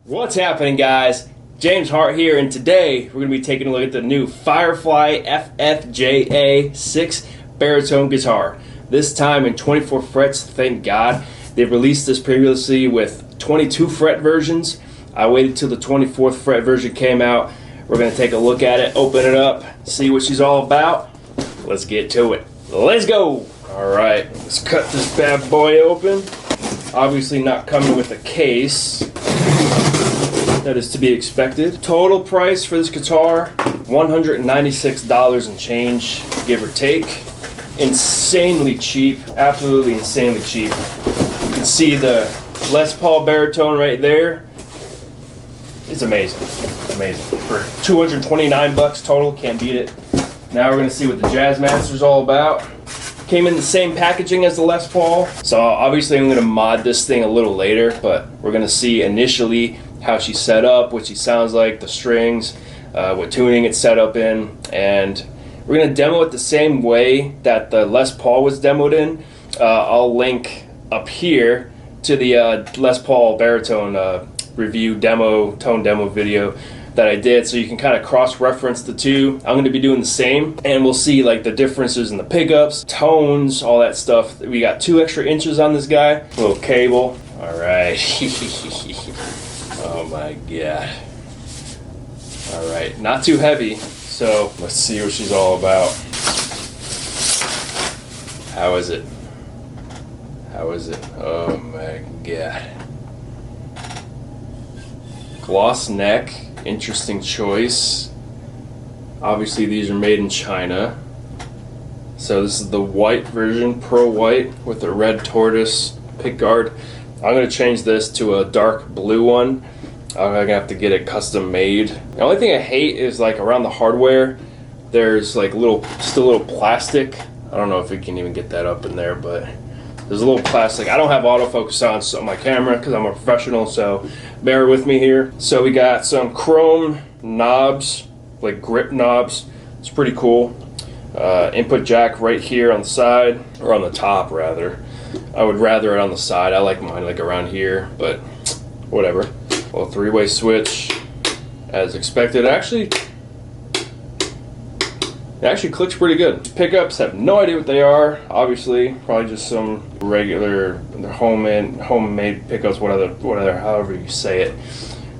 What's happening, guys? James Hart here, and today we're going to be taking a look at the new Firefly FFJA 6 baritone guitar. This time in 24 frets, thank God. They've released this previously with 22 fret versions. I waited till the 24th fret version came out. We're going to take a look at it, open it up, see what she's all about. Let's get to it. Let's go! Alright, let's cut this bad boy open. Obviously not coming with a case. That is to be expected. Total price for this guitar, $196 and change, give or take. Insanely cheap, absolutely insanely cheap. You can see the Les Paul baritone right there. It's amazing, amazing. For 229 bucks total, can't beat it. Now we're gonna see what the Jazzmaster is all about. Came in the same packaging as the Les Paul, so obviously I'm gonna mod this thing a little later, but we're gonna see initially how she's set up, what she sounds like, the strings, what tuning it's set up in, and we're going to demo it the same way that the Les Paul was demoed in. I'll link up here to the Les Paul baritone review tone demo video that I did, so you can kind of cross-reference the two. I'm going to be doing the same, and we'll see like the differences in the pickups, tones, all that stuff. We got 2 extra inches on this guy, little cable. All right. Oh my god. Alright, not too heavy, so let's see what she's all about. How is it? How is it? Oh my god. Gloss neck, interesting choice. Obviously these are made in China. So this is the white version, Pro White, with a red tortoise pickguard. I'm going to change this to a dark blue one. I'm going to have to get it custom made. The only thing I hate is like around the hardware, there's like still little plastic. I don't know if we can even get that up in there, but there's a little plastic. I don't have autofocus on my camera because I'm a professional, so bear with me here. So we got some chrome knobs, like grip knobs. It's pretty cool. Input jack right here on the side, or on the top rather. I would rather it on the side. I like mine like around here, but whatever. Well, 3-way switch as expected. It actually clicks pretty good. Pickups, have no idea what they are. Obviously, probably just some regular homemade pickups, however you say it.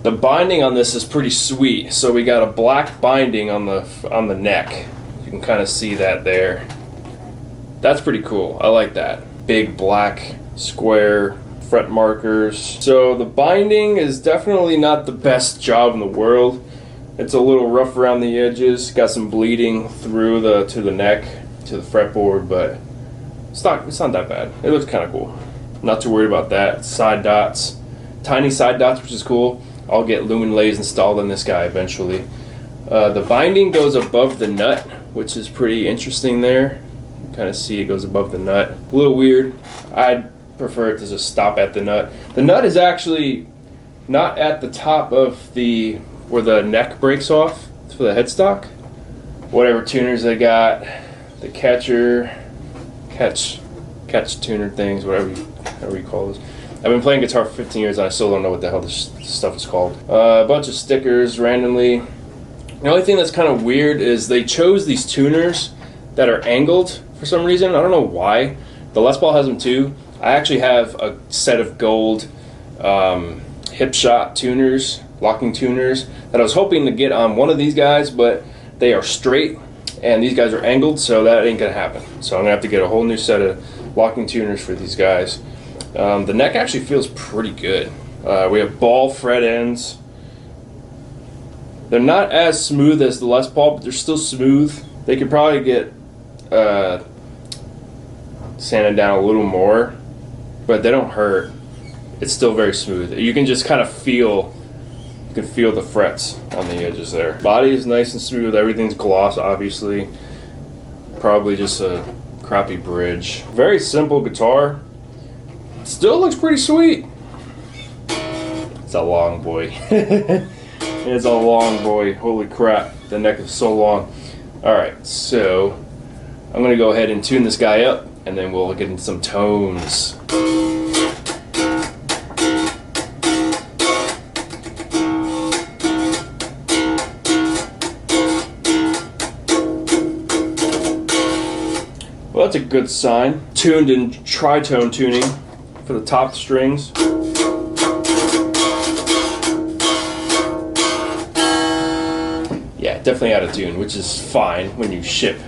The binding on this is pretty sweet. So we got a black binding on the neck. You can kind of see that there. That's pretty cool. I like that. Big black square fret markers. So the binding is definitely not the best job in the world. It's a little rough around the edges. Got some bleeding through to the neck, to the fretboard, but it's not that bad. It looks kind of cool. Not too worried about that. Side dots, tiny side dots, which is cool. I'll get lumen lays installed on this guy eventually. The binding goes above the nut, which is pretty interesting there. Kind of see it goes above the nut. A little weird. I'd prefer it to just stop at the nut. The nut is actually not at the top of where the neck breaks off for the headstock. Whatever tuners they got, the catch tuner things, whatever you call those. I've been playing guitar for 15 years and I still don't know what the hell this stuff is called. A bunch of stickers randomly. The only thing that's kind of weird is they chose these tuners that are angled for some reason. I don't know why. The Les Paul has them too. I actually have a set of gold hip shot tuners, locking tuners, that I was hoping to get on one of these guys, but they are straight and these guys are angled, so that ain't gonna happen. So I'm gonna have to get a whole new set of locking tuners for these guys. The neck actually feels pretty good. We have ball fret ends. They're not as smooth as the Les Paul, but they're still smooth. They could probably get sanded down a little more, but they don't hurt. It's still very smooth. You can just kind of feel the frets on the edges there. Body is nice and smooth. Everything's gloss, obviously. Probably just a crappy bridge. Very simple guitar. Still looks pretty sweet. It's a long boy. It's a long boy. Holy crap. The neck is so long. Alright, so I'm going to go ahead and tune this guy up, and then we'll get into some tones. that's a good sign. Tuned in tritone tuning for the top strings. Yeah, definitely out of tune, which is fine when you ship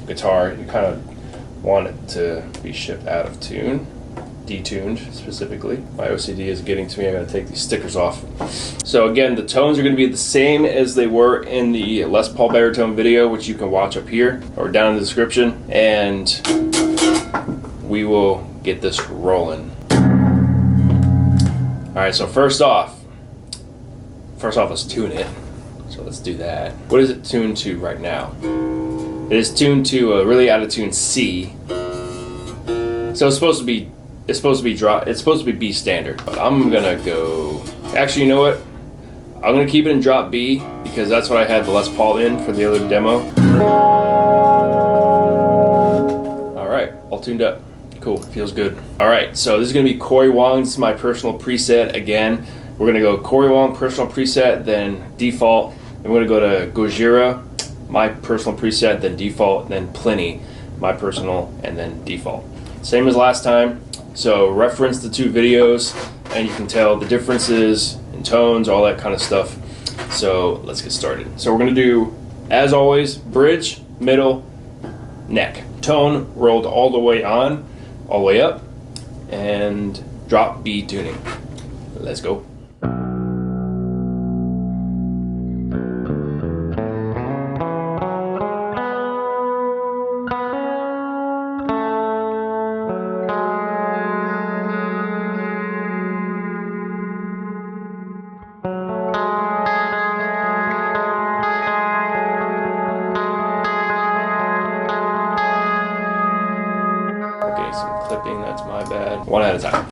guitar. You kind of want it to be shipped out of tune, detuned specifically. My OCD is getting to me. I gotta take these stickers off. So again, the tones are gonna be the same as they were in the Les Paul baritone video, which you can watch up here or down in the description, and we will get this rolling. All right, so first off, let's tune it. So let's do that. What is it tuned to right now? It is tuned to a really out of tune C. So it's supposed to be B standard. But I'm gonna go. Actually, you know what? I'm gonna keep it in drop B because that's what I had the Les Paul in for the other demo. All right, all tuned up. Cool, feels good. All right, so this is gonna be Cory Wong. This is my personal preset again. We're gonna go Cory Wong personal preset, then default. Then we're gonna go to Gojira, my personal preset, then default, then Plini, my personal, and then default. Same as last time. So reference the two videos, and you can tell the differences in tones, all that kind of stuff. So let's get started. So we're gonna do, as always, bridge, middle, neck. Tone rolled all the way on, all the way up, and drop B tuning. Let's go. Okay, some clipping, that's my bad. One at a time.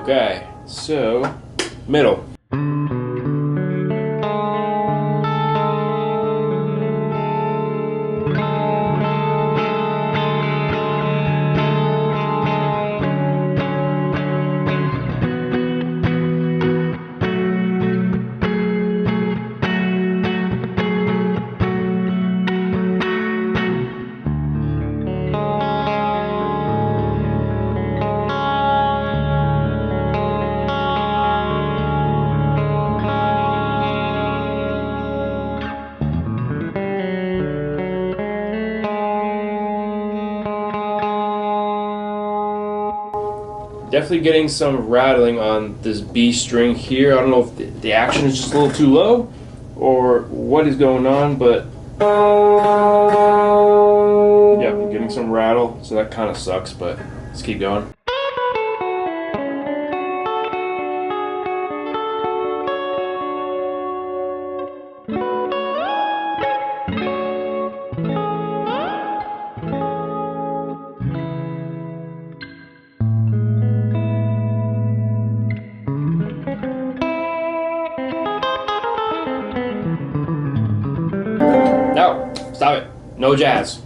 Okay, so middle. Definitely getting some rattling on this B string here. I don't know if the action is just a little too low or what is going on, but yeah, I'm getting some rattle, so that kind of sucks, but let's keep going. No, stop it. No jazz.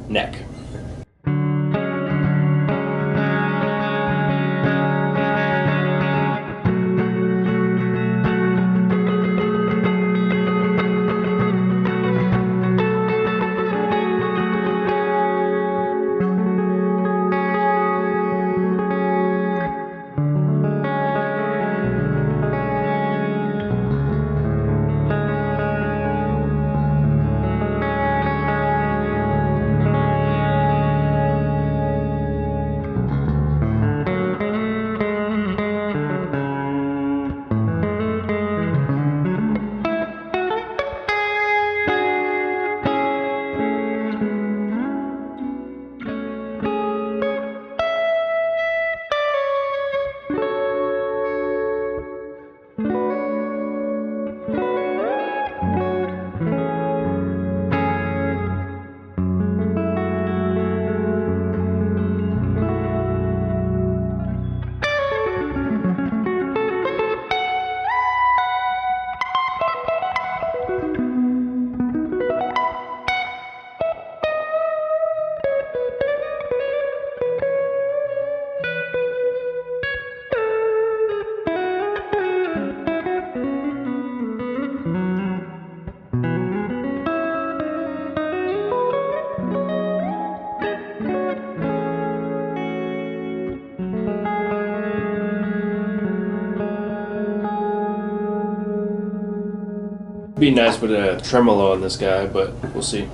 Neck. Be nice with a tremolo on this guy, but we'll see.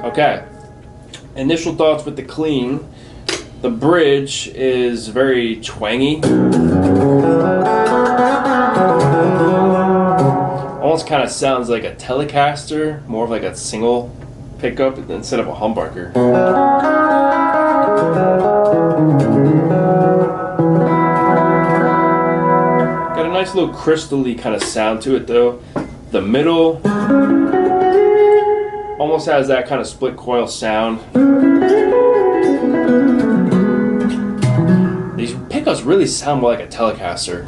Okay. Initial thoughts with the clean. The bridge is very twangy. Almost kind of sounds like a Telecaster, more of like a single pickup instead of a humbucker. Got a nice little crystal-y kind of sound to it though. The middle almost has that kind of split coil sound. These pickups really sound more like a Telecaster.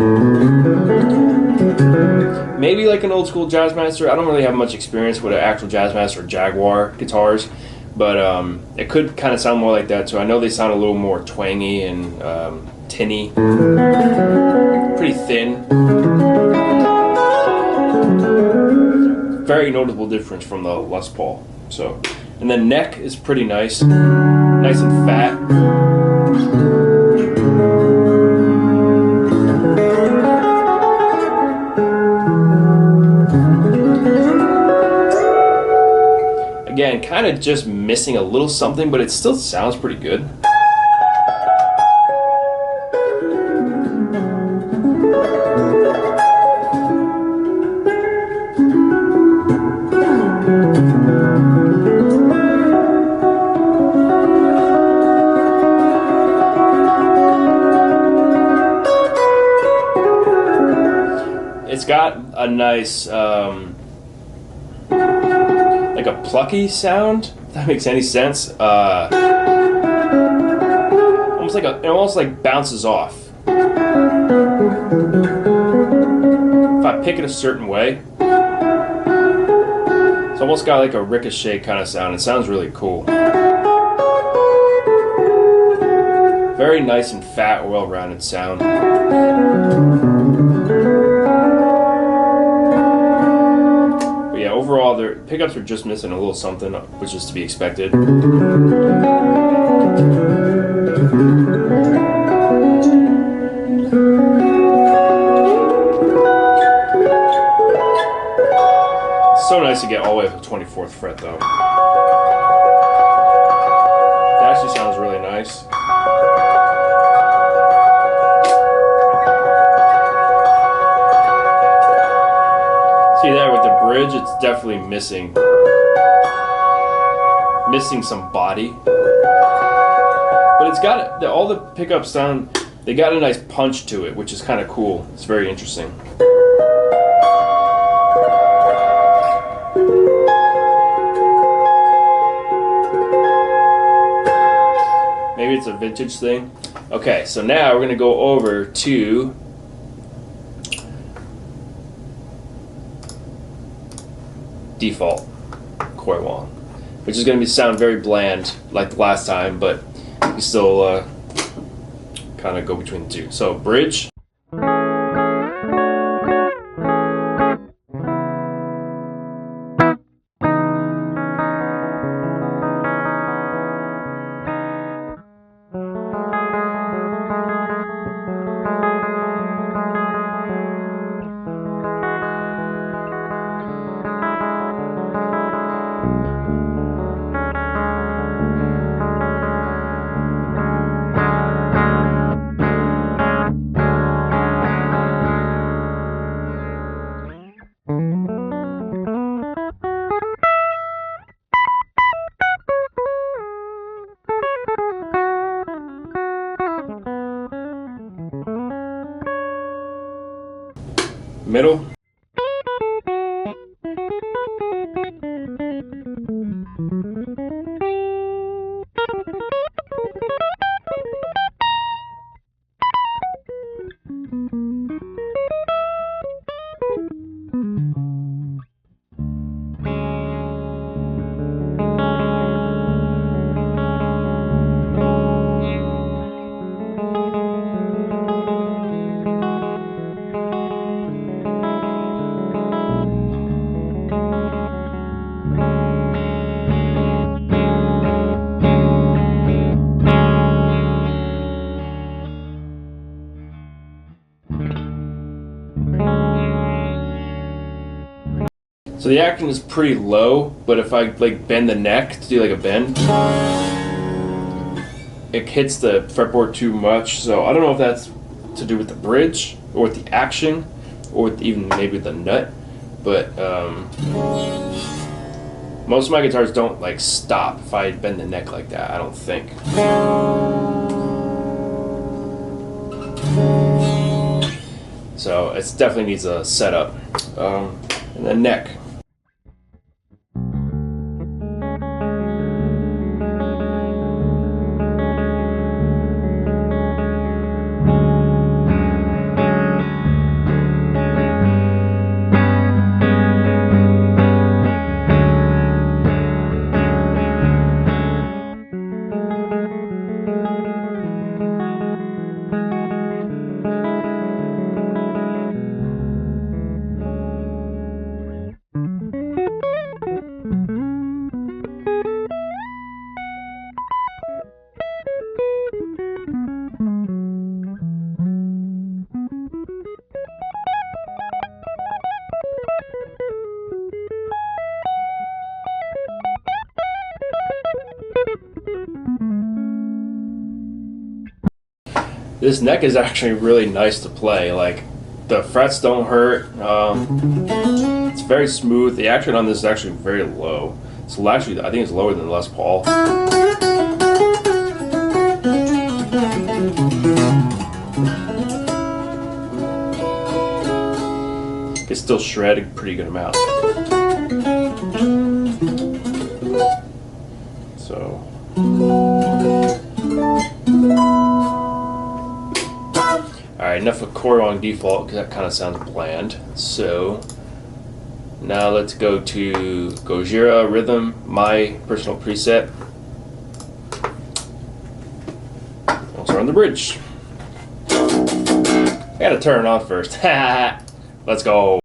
Maybe like an old school Jazzmaster. I don't really have much experience with an actual Jazzmaster or Jaguar guitars, but it could kind of sound more like that too. I know they sound a little more twangy and tinny, pretty thin. Very notable difference from the Les Paul. So, and then neck is pretty nice, nice and fat. Again, kind of just missing a little something, but it still sounds pretty good. It's got a nice like a plucky sound, if that makes any sense. Almost like it almost like bounces off. If I pick it a certain way, it's almost got like a ricochet kind of sound. It sounds really cool. Very nice and fat, well-rounded sound. Overall, their pickups are just missing a little something, which is to be expected. So nice to get all the way up to the 24th fret, though. That actually sounds really nice. See there with the bridge, it's definitely missing some body, but it's got all the pickups sound. They got a nice punch to it, which is kind of cool. It's very interesting. Maybe it's a vintage thing. Okay, so now we're gonna go over to default Cory Wong, which is going to sound very bland like the last time, but we still kind of go between the two. So bridge. Middle. So the action is pretty low, but if I like bend the neck to do like a bend, it hits the fretboard too much. So I don't know if that's to do with the bridge or with the action or with even maybe the nut, but most of my guitars don't like stop if I bend the neck like that, I don't think. So it definitely needs a setup. And the neck. This neck is actually really nice to play. Like, the frets don't hurt. It's very smooth. The action on this is actually very low. It's actually, I think it's lower than the Les Paul. It's still shredded a pretty good amount. So. Alright, enough of Cory on default because that kind of sounds bland. So now let's go to Gojira Rhythm, my personal preset. We'll start on the bridge. I gotta turn it on first. Let's go.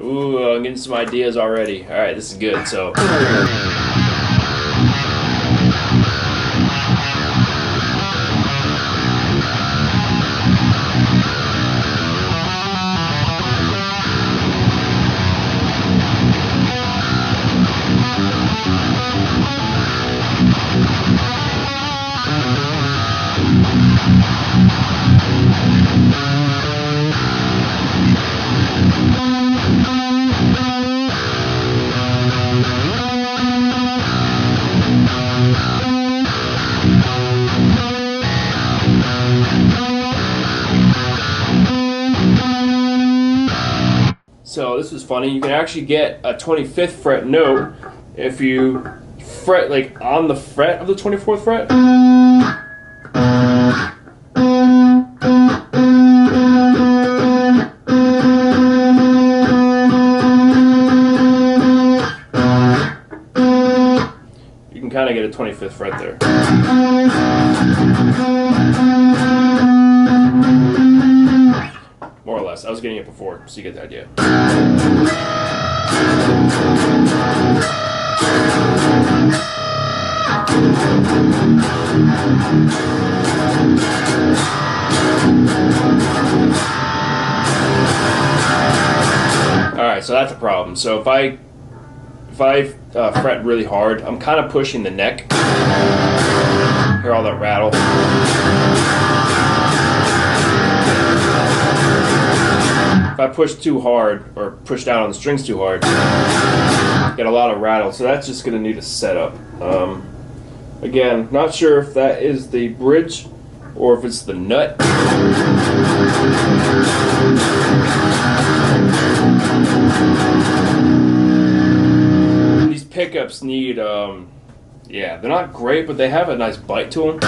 Ooh, I'm getting some ideas already. Alright, this is good. So this is funny. You can actually get a 25th fret note if you fret like on the fret of the 24th fret. You can kind of get a 25th fret there. More or less. I was getting it before, so you get the idea. Alright, so that's a problem. So if I fret really hard, I'm kind of pushing the neck. Hear all that rattle. If I push too hard or push down on the strings too hard, get a lot of rattle. So that's just going to need a setup. Again, not sure if that is the bridge or if it's the nut. These pickups need, yeah, they're not great, but they have a nice bite to them.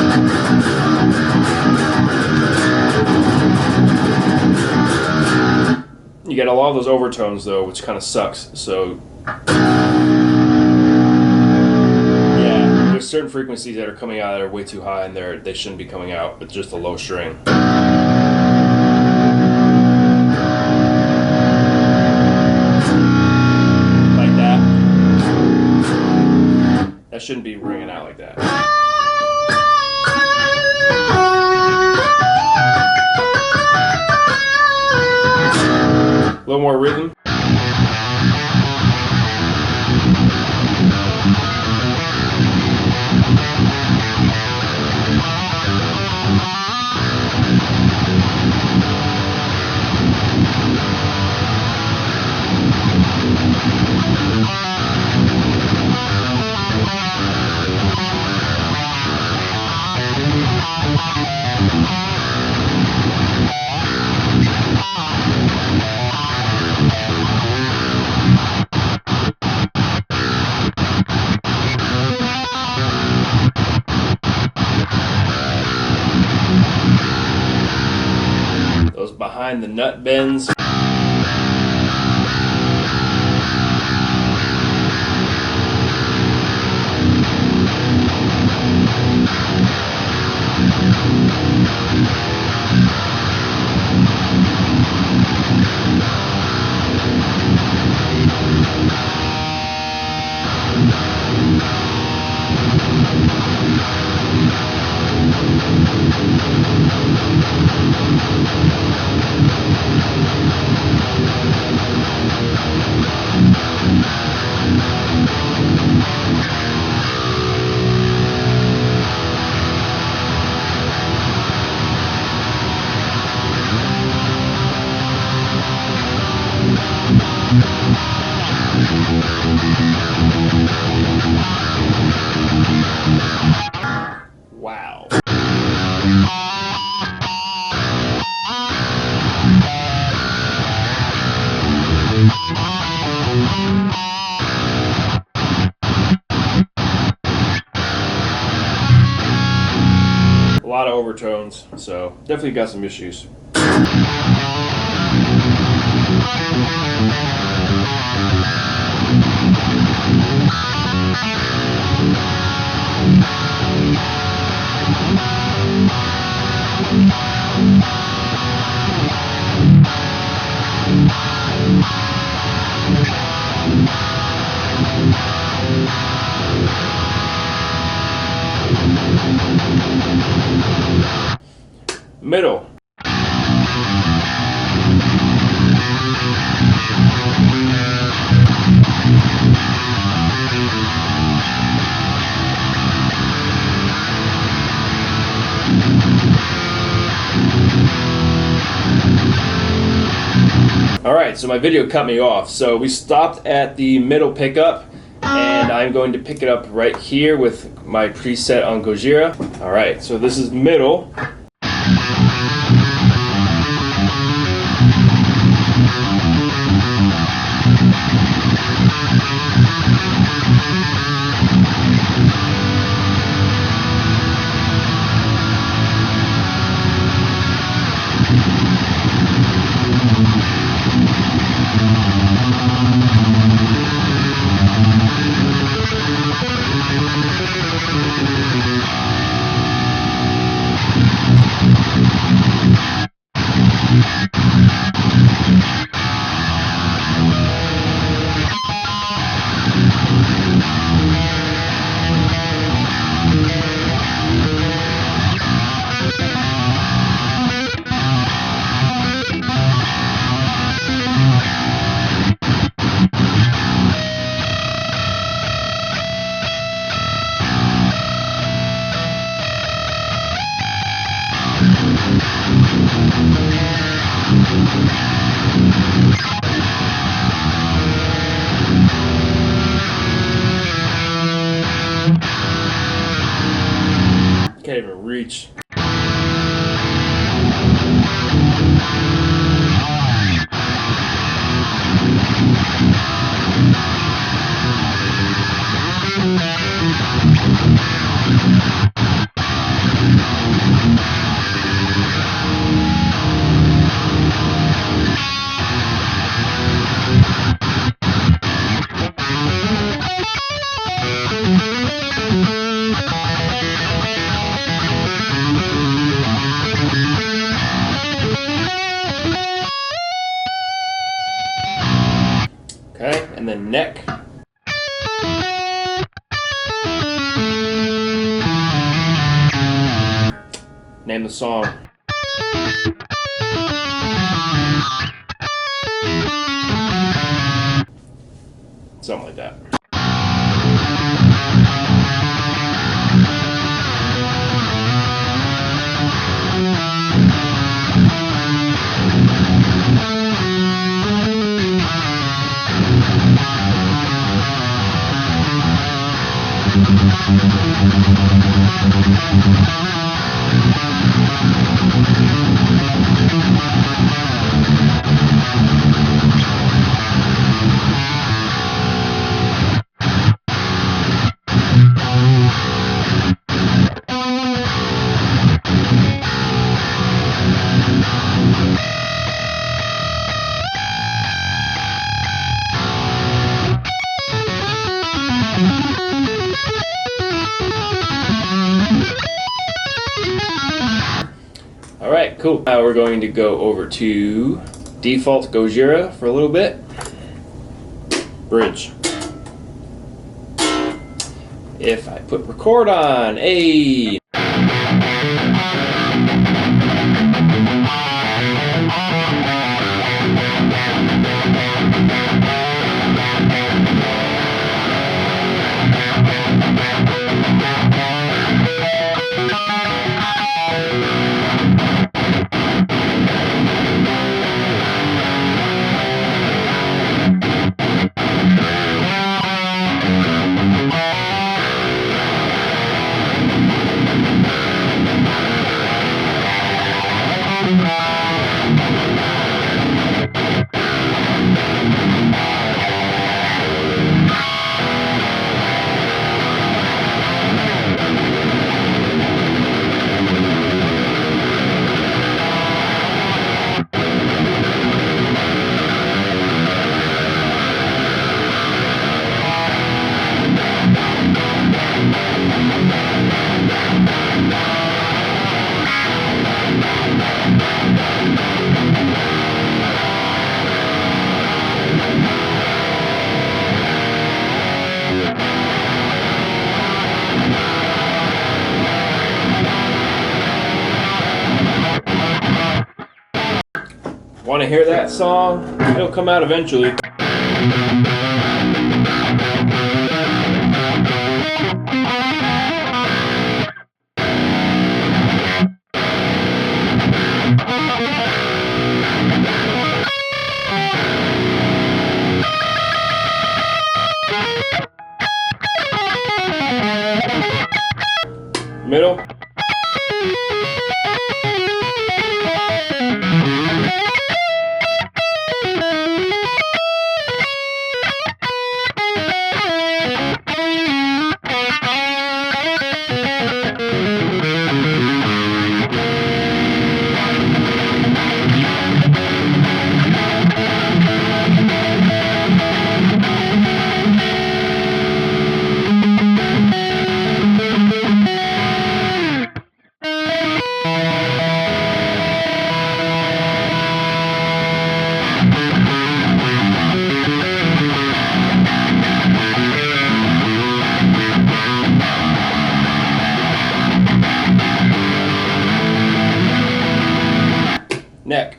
You get a lot of those overtones though, which kind of sucks. So yeah, there's certain frequencies that are coming out that are way too high, and they shouldn't be coming out with just a low string. Like that. That shouldn't be ringing out like that. A little more rhythm. Those behind the nut bends. Wow. A lot of overtones, so definitely got some issues. Middle. Alright, so my video cut me off. So we stopped at the middle pickup, and I'm going to pick it up right here with my preset on Gojira. Alright, so this is middle. Can't even reach. Name the song. Something like that. Alright, cool. Now we're going to go over to default Gojira for a little bit. Bridge. If I put record on, hey! Want to hear that song? It'll come out eventually. Middle. Neck.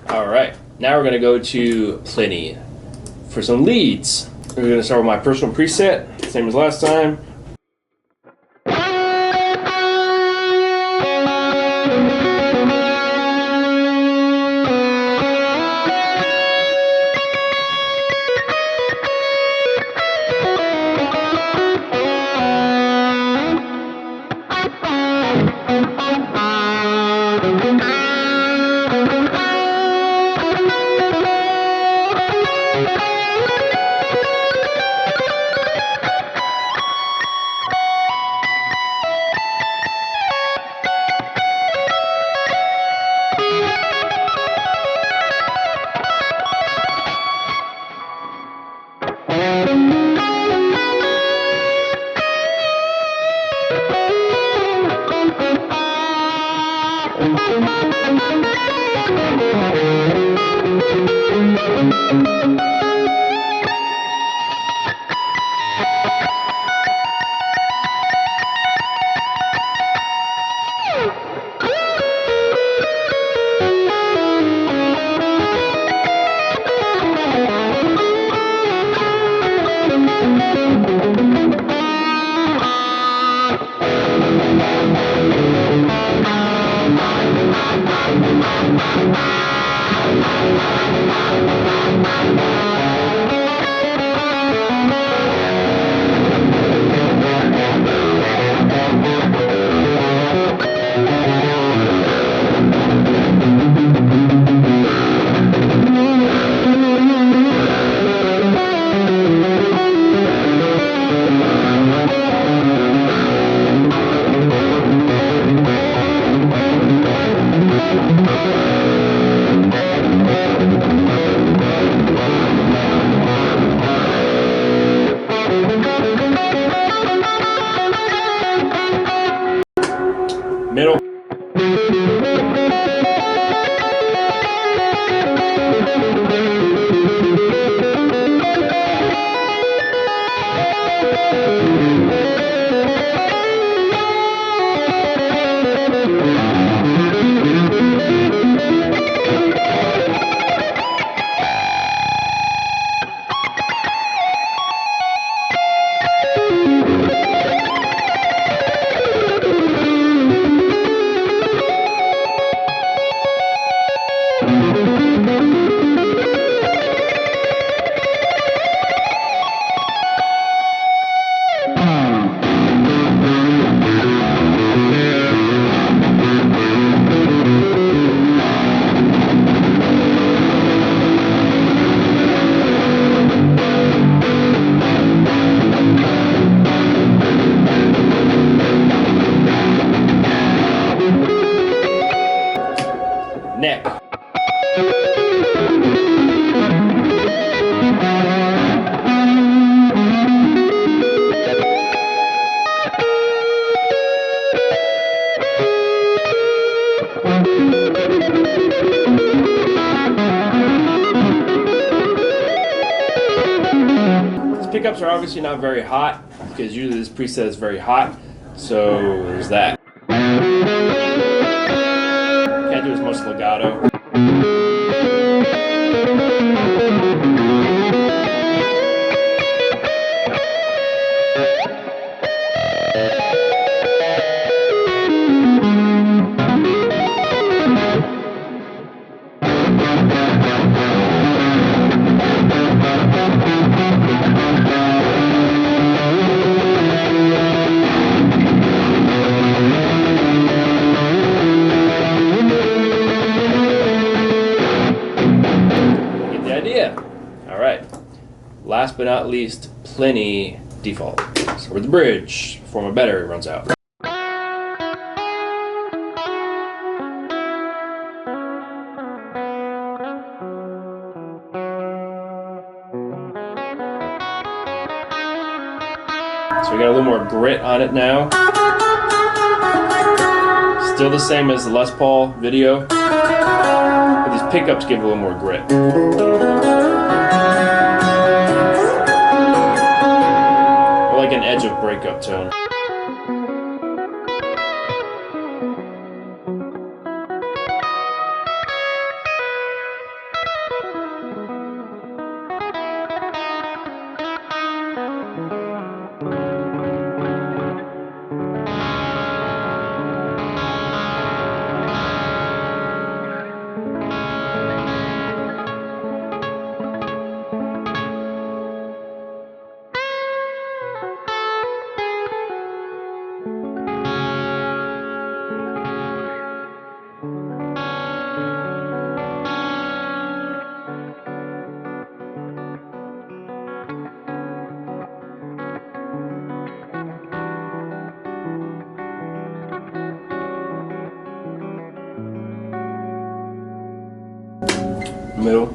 Alright, now we're going to go to Plini for some leads. We're going to start with my personal preset, same as last time. Middle. Neck. These pickups are obviously not very hot because usually this preset is very hot, so there's that. Can't do as much legato. Alright, last but not least, Plini default. So we're the bridge before my battery runs out. So we got a little more grit on it now. Still the same as the Les Paul video, but these pickups give a little more grit. Like an edge of breakup tone. Middle.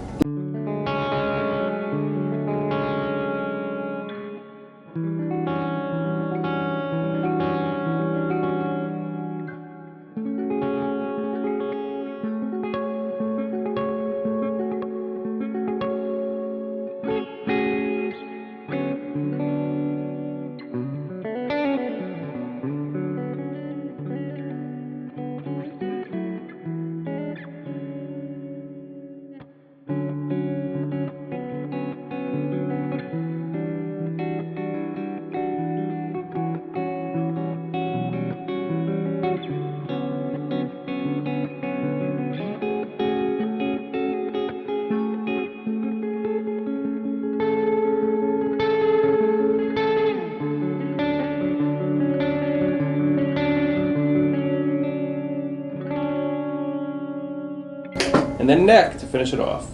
and then neck to finish it off.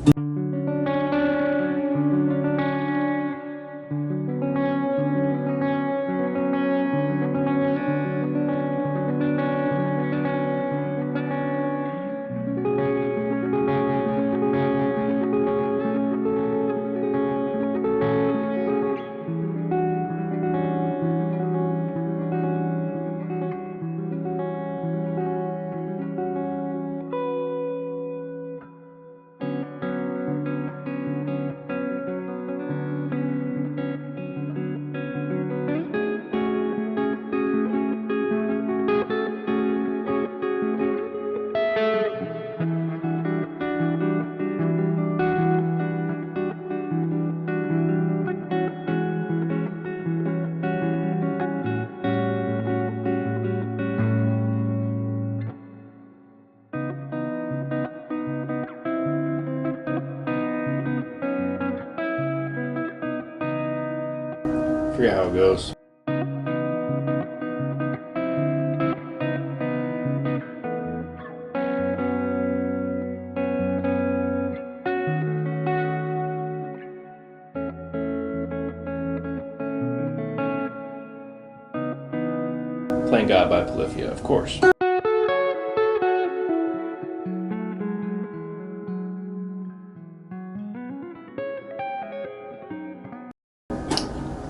Forget how it goes. Playing God by Polyphia, of course.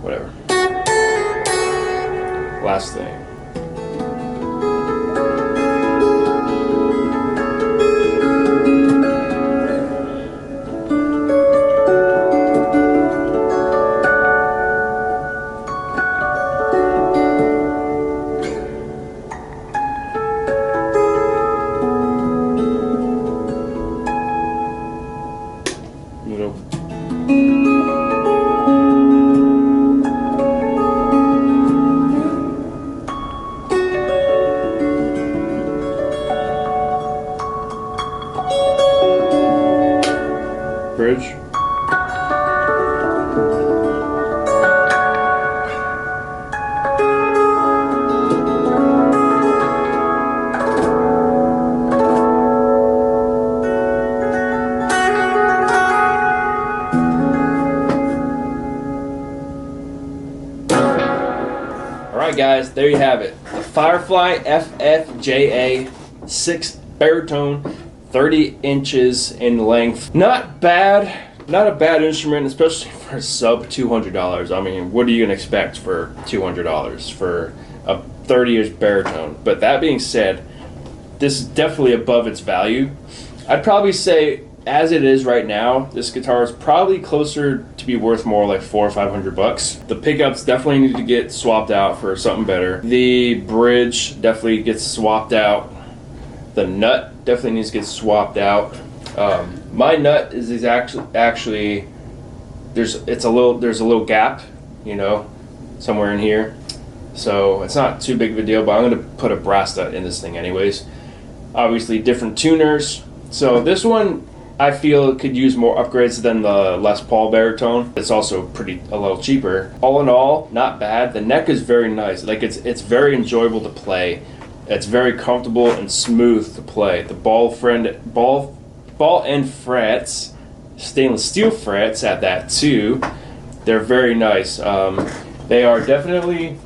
Whatever. Last thing. Bridge. Alright guys, there you have it. The Firefly FFJA 6 baritone, 30 inches in length. Not bad, not a bad instrument, especially for sub $200. I mean, what are you gonna expect for $200 for a 30-inch baritone? But that being said, this is definitely above its value. I'd probably say, as it is right now, this guitar is probably closer to be worth more like $400 or $500. The pickups definitely need to get swapped out for something better. The bridge definitely gets swapped out. The nut definitely needs to get swapped out. My nut is actually there's a little gap, you know, somewhere in here. So it's not too big of a deal, but I'm gonna put a brass nut in this thing anyways. Obviously different tuners. So this one I feel could use more upgrades than the Les Paul baritone. It's also a little cheaper. All in all, not bad. The neck is very nice. Like it's very enjoyable to play. It's very comfortable and smooth to play. The ball end frets, stainless steel frets at that too. They're very nice. They are definitely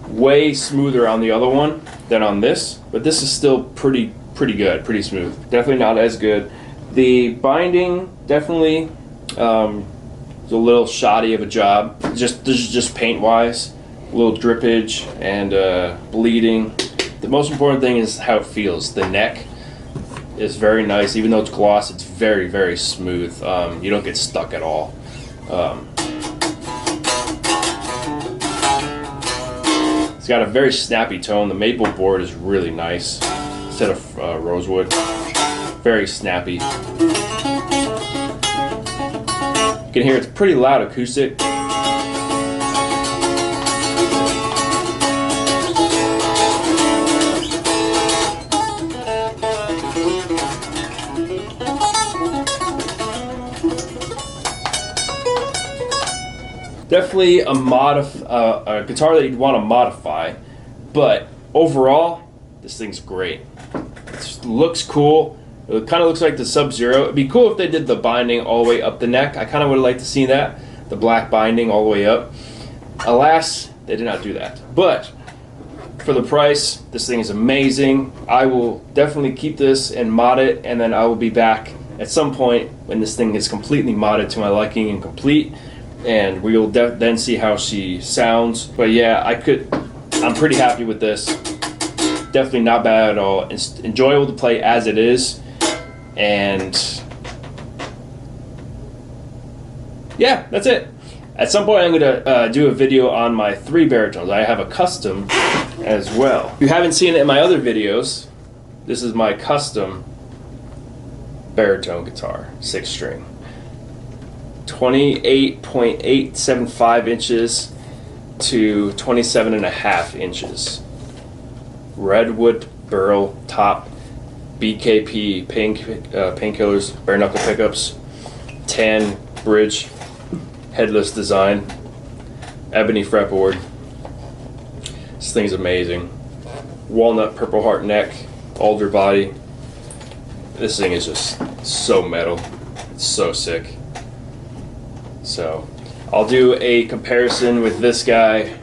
way smoother on the other one than on this, but this is still pretty good, pretty smooth. Definitely not as good. The binding definitely is a little shoddy of a job. Just paint wise. A little drippage and bleeding. The most important thing is how it feels. The neck is very nice. Even though it's gloss, it's very smooth. You don't get stuck at all. It's got a very snappy tone. The maple board is really nice instead of rosewood. Very snappy. You can hear it's pretty loud acoustic. Definitely a guitar that you'd want to modify, but overall, this thing's great. It looks cool. It kind of looks like the Sub-Zero. It'd be cool if they did the binding all the way up the neck. I kind of would have liked to see that, the black binding all the way up. Alas, they did not do that. But for the price, this thing is amazing. I will definitely keep this and mod it, and then I will be back at some point when this thing is completely modded to my liking and complete, and we will then see how she sounds. But yeah, I'm pretty happy with this. Definitely not bad at all. It's enjoyable to play as it is, and yeah, that's it. At some point I'm going to do a video on my 3 baritones. I have a custom as well. If you haven't seen it in my other videos, this is my custom baritone guitar, 6-string. 28.875 inches to 27.5 inches. Redwood burl top, BKP painkillers, bare knuckle pickups, tan bridge, headless design, ebony fretboard. This thing's amazing. Walnut purple heart neck, alder body. This thing is just so metal. It's so sick. So I'll do a comparison with this guy,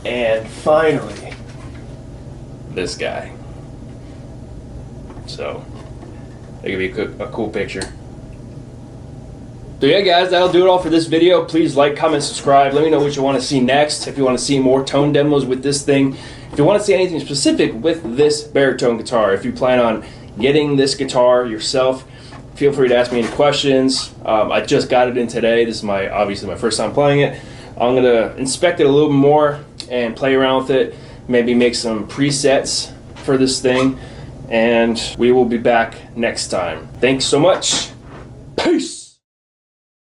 and finally this guy. So that could be a cool picture. So yeah guys, that'll do it all for this video. Please like, comment, subscribe. Let me know what you want to see next. If you want to see more tone demos with this thing. If you want to see anything specific with this baritone guitar. If you plan on getting this guitar yourself, feel free to ask me any questions. I just got it in today. This is obviously my first time playing it. I'm going to inspect it a little more and play around with it. Maybe make some presets for this thing. And we will be back next time. Thanks so much. Peace!